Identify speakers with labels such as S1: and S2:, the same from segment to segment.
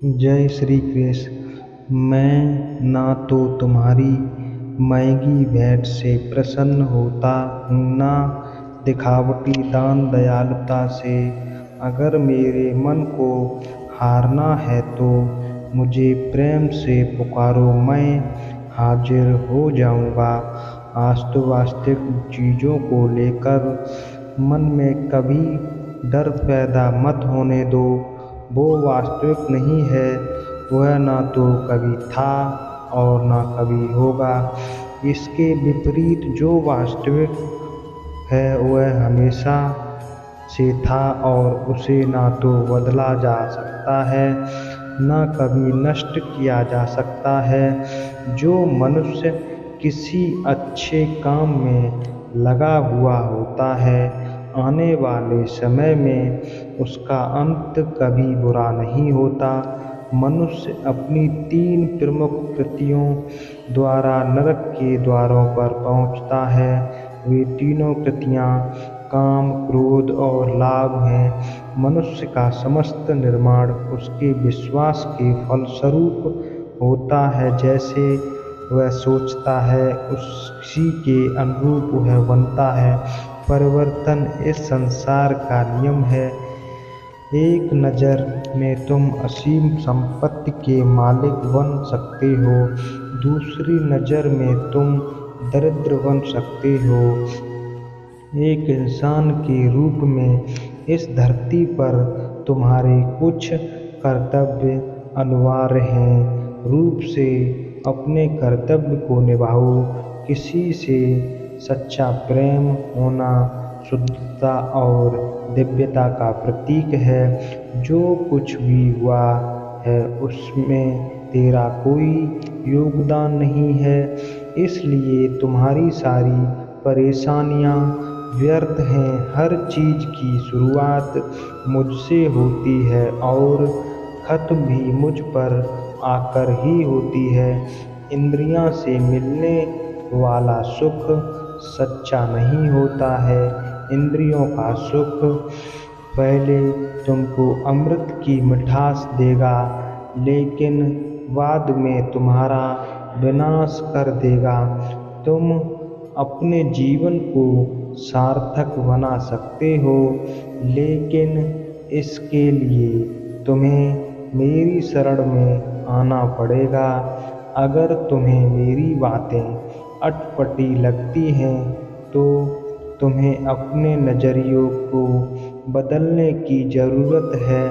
S1: जय श्री कृष्ण। मैं ना तो तुम्हारी महंगी भेंट से प्रसन्न होता हूँ, ना दिखावटी दान दयालुता से। अगर मेरे मन को हारना है तो मुझे प्रेम से पुकारो, मैं हाजिर हो जाऊँगा। वास्तविक चीज़ों को लेकर मन में कभी डर पैदा मत होने दो। वो वास्तविक नहीं है, वह ना तो कभी था और ना कभी होगा। इसके विपरीत जो वास्तविक है वह हमेशा से था और उसे ना तो बदला जा सकता है, ना कभी नष्ट किया जा सकता है। जो मनुष्य किसी अच्छे काम में लगा हुआ होता है, आने वाले समय में उसका अंत कभी बुरा नहीं होता। मनुष्य अपनी 3 प्रमुख कृतियों द्वारा नरक के द्वारों पर पहुँचता है। वे तीनों कृतियाँ काम, क्रोध और लाभ हैं। मनुष्य का समस्त निर्माण उसके विश्वास के फलस्वरूप होता है। जैसे वह सोचता है उसी के अनुरूप वह बनता है। परिवर्तन इस संसार का नियम है। एक नज़र में तुम असीम संपत्ति के मालिक बन सकते हो, दूसरी नज़र में तुम दरिद्र बन सकते हो। एक इंसान के रूप में इस धरती पर तुम्हारे कुछ कर्तव्य अनिवार्य हैं। रूप से अपने कर्तव्य को निभाओ। किसी से सच्चा प्रेम होना शुद्धता और दिव्यता का प्रतीक है। जो कुछ भी हुआ है उसमें तेरा कोई योगदान नहीं है, इसलिए तुम्हारी सारी परेशानियां व्यर्थ हैं। हर चीज़ की शुरुआत मुझसे होती है और खत्म भी मुझ पर आकर ही होती है। इंद्रियां से मिलने वाला सुख सच्चा नहीं होता है। इंद्रियों का सुख पहले तुमको अमृत की मिठास देगा, लेकिन बाद में तुम्हारा विनाश कर देगा। तुम अपने जीवन को सार्थक बना सकते हो, लेकिन इसके लिए तुम्हें मेरी शरण में आना पड़ेगा। अगर तुम्हें मेरी बातें अटपटी लगती हैं तो तुम्हें अपने नज़रियों को बदलने की ज़रूरत है।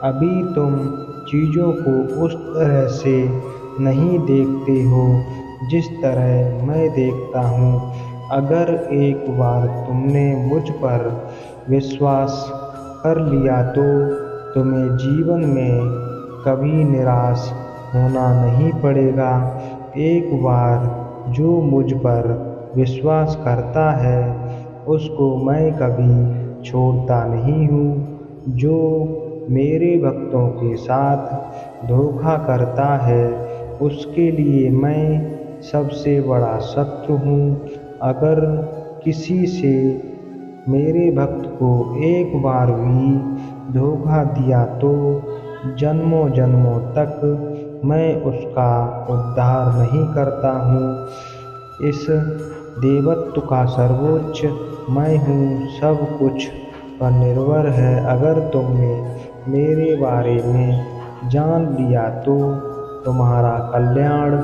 S1: अभी तुम चीज़ों को उस तरह से नहीं देखते हो जिस तरह मैं देखता हूँ। अगर एक बार तुमने मुझ पर विश्वास कर लिया तो तुम्हें जीवन में कभी निराश होना नहीं पड़ेगा। एक बार जो मुझ पर विश्वास करता है उसको मैं कभी छोड़ता नहीं हूँ। जो मेरे भक्तों के साथ धोखा करता है उसके लिए मैं सबसे बड़ा शत्रु हूँ। अगर किसी से मेरे भक्त को एक बार भी धोखा दिया तो जन्मों जन्मों तक मैं उसका उद्धार नहीं करता हूँ। इस देवत्व का सर्वोच्च मैं हूँ, सब कुछ पर निर्भर है। अगर तुमने मेरे बारे में जान लिया तो तुम्हारा कल्याण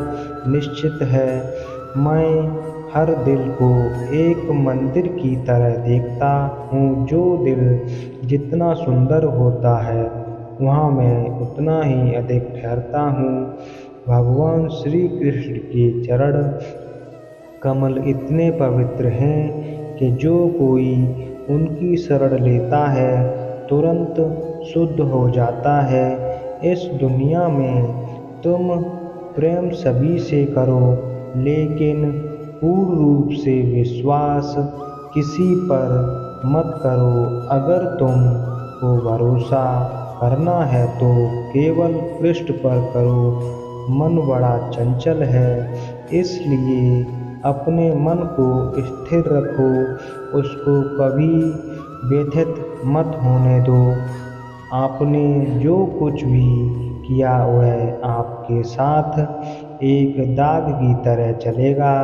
S1: निश्चित है। मैं हर दिल को एक मंदिर की तरह देखता हूँ। जो दिल जितना सुंदर होता है वहाँ मैं उतना ही अधिक ठहरता हूँ। भगवान श्री कृष्ण के चरण कमल इतने पवित्र हैं कि जो कोई उनकी शरण लेता है तुरंत शुद्ध हो जाता है। इस दुनिया में तुम प्रेम सभी से करो, लेकिन पूर्ण रूप से विश्वास किसी पर मत करो। अगर तुमको भरोसा करना है तो केवल कृष्ण पर करो। मन बड़ा चंचल है, इसलिए अपने मन को स्थिर रखो, उसको कभी व्यथित मत होने दो। आपने जो कुछ भी किया वह आपके साथ एक दाग की तरह चलेगा।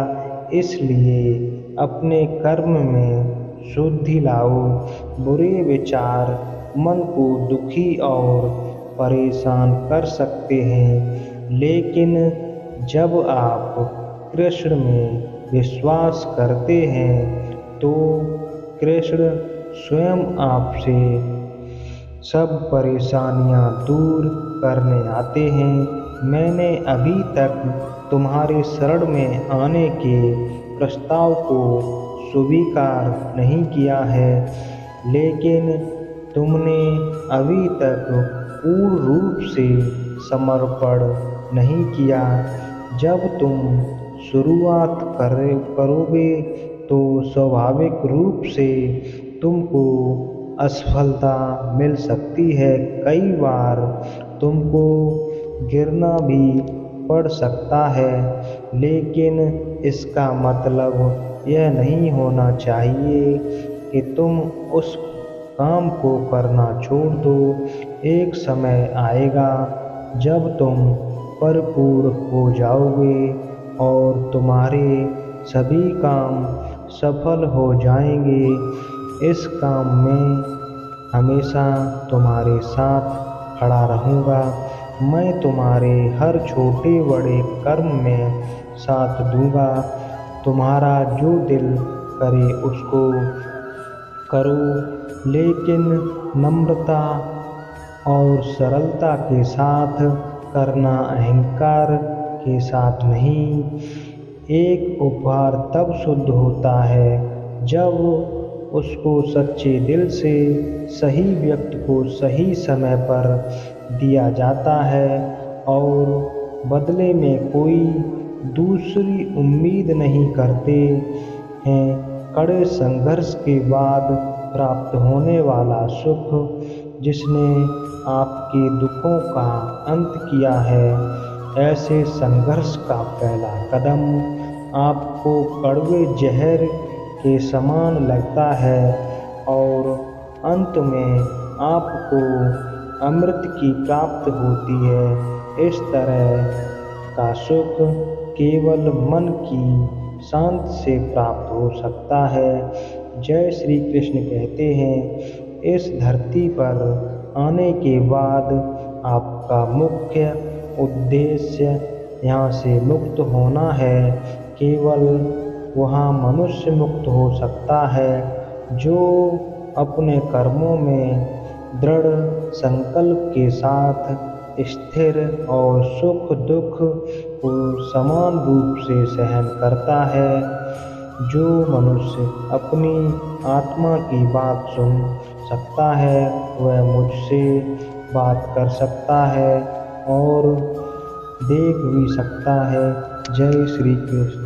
S1: इसलिए अपने कर्म में शुद्धि लाओ। बुरे विचार मन को दुखी और परेशान कर सकते हैं, लेकिन जब आप कृष्ण में विश्वास करते हैं तो कृष्ण स्वयं आपसे सब परेशानियां दूर करने आते हैं। मैंने अभी तक तुम्हारे शरण में आने के प्रस्ताव को स्वीकार नहीं किया है, लेकिन तुमने अभी तक पूर्ण रूप से समर्पण नहीं किया। जब तुम शुरुआत करोगे तो स्वाभाविक रूप से तुमको असफलता मिल सकती है। कई बार तुमको गिरना भी पड़ सकता है, लेकिन इसका मतलब यह नहीं होना चाहिए कि तुम उस काम को करना छोड़ दो। एक समय आएगा जब तुम परिपूर्ण हो जाओगे और तुम्हारे सभी काम सफल हो जाएंगे। इस काम में हमेशा तुम्हारे साथ खड़ा रहूँगा। मैं तुम्हारे हर छोटे बड़े कर्म में साथ दूंगा। तुम्हारा जो दिल करे उसको करो, लेकिन नम्रता और सरलता के साथ करना, अहंकार के साथ नहीं। एक उपहार तब शुद्ध होता है जब उसको सच्चे दिल से सही व्यक्ति को सही समय पर दिया जाता है और बदले में कोई दूसरी उम्मीद नहीं करते हैं। कड़े संघर्ष के बाद प्राप्त होने वाला सुख, जिसने आपके दुखों का अंत किया है, ऐसे संघर्ष का पहला कदम आपको कड़वे जहर के समान लगता है और अंत में आपको अमृत की प्राप्ति होती है। इस तरह का सुख केवल मन की शांति से प्राप्त हो सकता है। जय श्री कृष्ण कहते हैं, इस धरती पर आने के बाद आपका मुख्य उद्देश्य यहाँ से मुक्त होना है। केवल वहाँ मनुष्य मुक्त हो सकता है जो अपने कर्मों में दृढ़ संकल्प के साथ स्थिर और सुख दुख को समान रूप से सहन करता है। जो मनुष्य अपनी आत्मा की बात सुन सकता है वह मुझसे बात कर सकता है और देख भी सकता है। जय श्री कृष्ण।